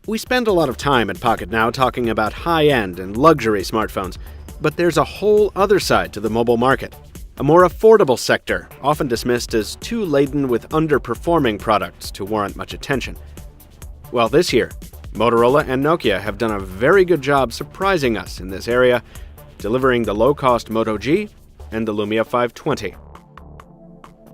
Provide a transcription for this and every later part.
We spend a lot of time at Pocket Now talking about high-end and luxury smartphones, but there's a whole other side to the mobile market. A more affordable sector, often dismissed as too laden with underperforming products to warrant much attention. Well, this year, Motorola and Nokia have done a very good job surprising us in this area, delivering the low-cost Moto G and the Lumia 520.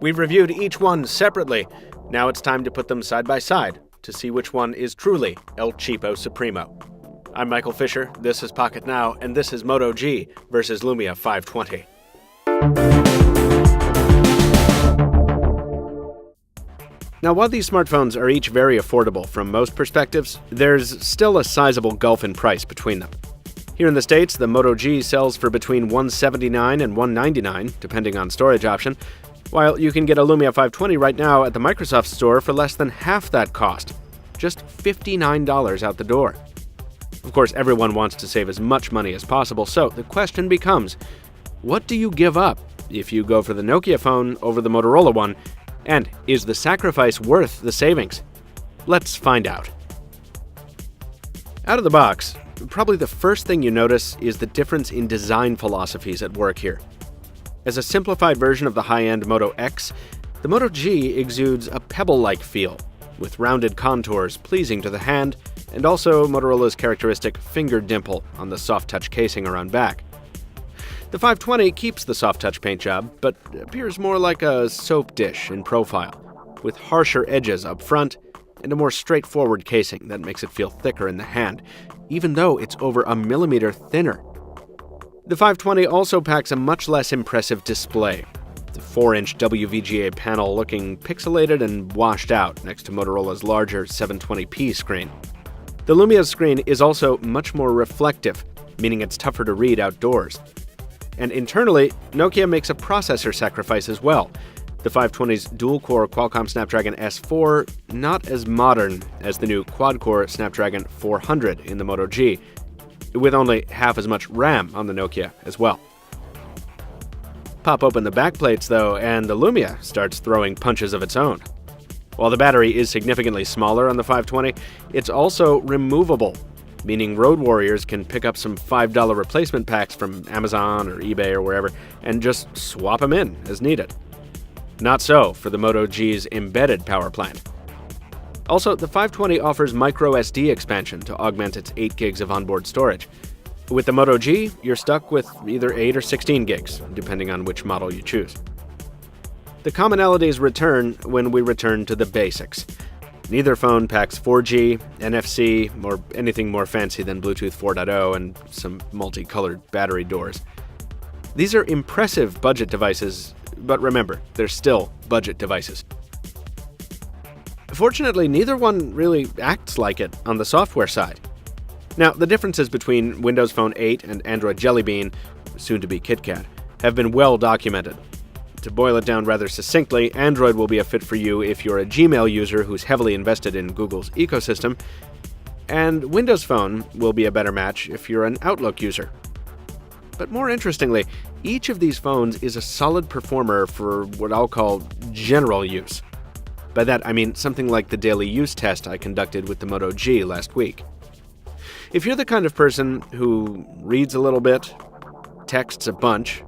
We've reviewed each one separately. Now it's time to put them side by side to see which one is truly El Cheapo Supremo. I'm Michael Fisher, this is Pocket Now, and this is Moto G versus Lumia 520. Now, while these smartphones are each very affordable from most perspectives, there's still a sizable gulf in price between them. Here in the States, the Moto G sells for between $179 and $199, depending on storage option, while you can get a Lumia 520 right now at the Microsoft Store for less than half that cost, just $59 out the door. Of course, everyone wants to save as much money as possible, so the question becomes, what do you give up if you go for the Nokia phone over the Motorola one, and is the sacrifice worth the savings? Let's find out. Out of the box, probably the first thing you notice is the difference in design philosophies at work here. As a simplified version of the high-end Moto X, the Moto G exudes a pebble-like feel, with rounded contours pleasing to the hand, and also Motorola's characteristic finger dimple on the soft-touch casing around back. The 520 keeps the soft-touch paint job, but appears more like a soap dish in profile, with harsher edges up front and a more straightforward casing that makes it feel thicker in the hand, even though it's over a millimeter thinner. The 520 also packs a much less impressive display, the 4-inch WVGA panel looking pixelated and washed out next to Motorola's larger 720p screen. The Lumia's screen is also much more reflective, meaning it's tougher to read outdoors. And internally, Nokia makes a processor sacrifice as well. The 520's dual-core Qualcomm Snapdragon S4 not as modern as the new quad-core Snapdragon 400 in the Moto G, with only half as much RAM on the Nokia as well. Pop open the backplates, though, and the Lumia starts throwing punches of its own. While the battery is significantly smaller on the 520, it's also removable, meaning road warriors can pick up some $5 replacement packs from Amazon or eBay or wherever and just swap them in as needed. Not so for the Moto G's embedded power plant. Also, the 520 offers microSD expansion to augment its 8 gigs of onboard storage. With the Moto G, you're stuck with either 8 or 16 gigs, depending on which model you choose. The commonalities return when we return to the basics. Neither phone packs 4G, NFC, or anything more fancy than Bluetooth 4.0 and some multicolored battery doors. These are impressive budget devices, but remember, they're still budget devices. Fortunately, neither one really acts like it on the software side. Now, the differences between Windows Phone 8 and Android Jelly Bean, soon to be KitKat, have been well documented. To boil it down rather succinctly, Android will be a fit for you if you're a Gmail user who's heavily invested in Google's ecosystem, and Windows Phone will be a better match if you're an Outlook user. But more interestingly, each of these phones is a solid performer for what I'll call general use. By that, I mean something like the daily use test I conducted with the Moto G last week. If you're the kind of person who reads a little bit, texts a bunch,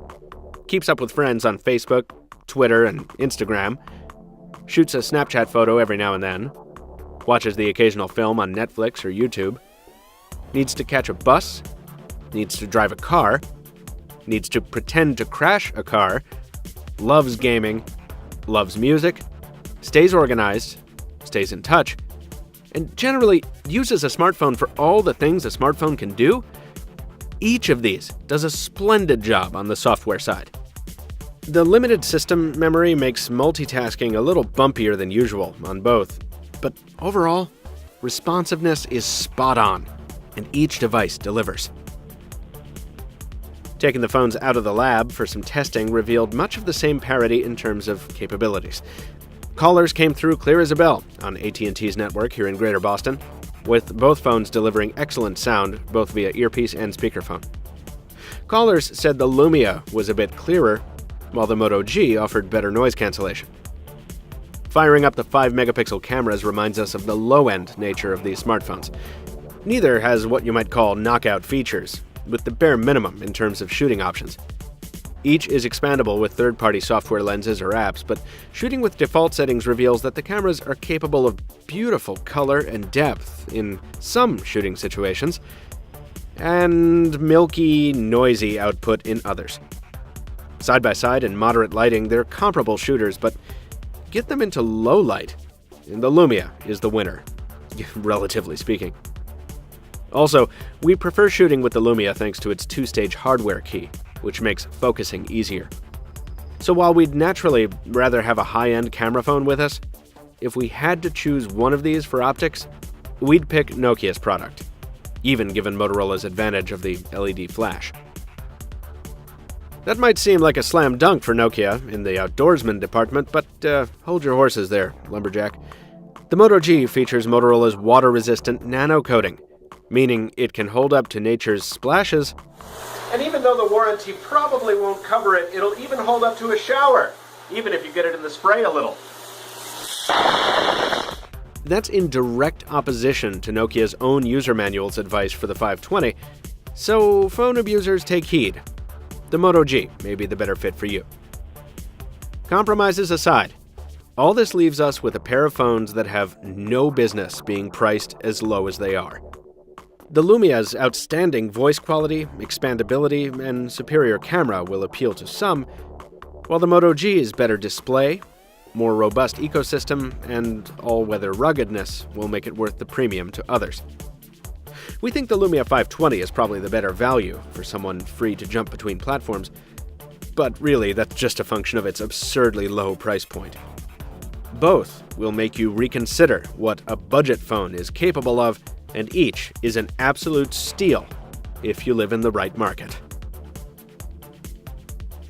keeps up with friends on Facebook, Twitter, and Instagram, shoots a Snapchat photo every now and then, watches the occasional film on Netflix or YouTube, needs to catch a bus, needs to drive a car, needs to pretend to crash a car, loves gaming, loves music, stays organized, stays in touch, and generally uses a smartphone for all the things a smartphone can do, each of these does a splendid job on the software side. The limited system memory makes multitasking a little bumpier than usual on both, but overall, responsiveness is spot on, and each device delivers. Taking the phones out of the lab for some testing revealed much of the same parity in terms of capabilities. Callers came through clear as a bell on AT&T's network here in Greater Boston, with both phones delivering excellent sound both via earpiece and speakerphone. Callers said the Lumia was a bit clearer, while the Moto G offered better noise cancellation. Firing up the 5-megapixel cameras reminds us of the low-end nature of these smartphones. Neither has what you might call knockout features, with the bare minimum in terms of shooting options. Each is expandable with third-party software lenses or apps, but shooting with default settings reveals that the cameras are capable of beautiful color and depth in some shooting situations, and milky, noisy output in others. Side by side in moderate lighting, they're comparable shooters, but get them into low light, and the Lumia is the winner, relatively speaking. Also, we prefer shooting with the Lumia thanks to its 2-stage hardware key, which makes focusing easier. So while we'd naturally rather have a high-end camera phone with us, if we had to choose one of these for optics, we'd pick Nokia's product, even given Motorola's advantage of the LED flash. That might seem like a slam dunk for Nokia in the outdoorsman department, but hold your horses there, lumberjack. The Moto G features Motorola's water-resistant nano coating, meaning it can hold up to nature's splashes. And even though the warranty probably won't cover it, it'll even hold up to a shower, even if you get it in the spray a little. That's in direct opposition to Nokia's own user manual's advice for the 520, so phone abusers take heed. The Moto G may be the better fit for you. Compromises aside, all this leaves us with a pair of phones that have no business being priced as low as they are. The Lumia's outstanding voice quality, expandability, and superior camera will appeal to some, while the Moto G's better display, more robust ecosystem, and all-weather ruggedness will make it worth the premium to others. We think the Lumia 520 is probably the better value for someone free to jump between platforms, but really that's just a function of its absurdly low price point. Both will make you reconsider what a budget phone is capable of, and each is an absolute steal if you live in the right market.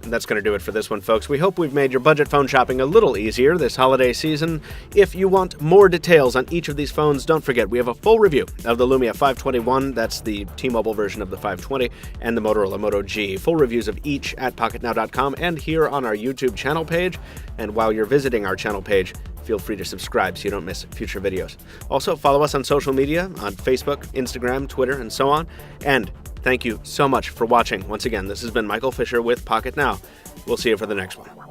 And that's going to do it for this one, folks. We hope we've made your budget phone shopping a little easier this holiday season. If you want more details on each of these phones, don't forget we have a full review of the Lumia 521, that's the T-Mobile version of the 520, and the Motorola Moto G. Full reviews of each at pocketnow.com and here on our YouTube channel page. And while you're visiting our channel page, feel free to subscribe so you don't miss future videos. Also, follow us on social media, on Facebook, Instagram, Twitter, and so on. And thank you so much for watching. Once again, this has been Michael Fisher with Pocket Now. We'll see you for the next one.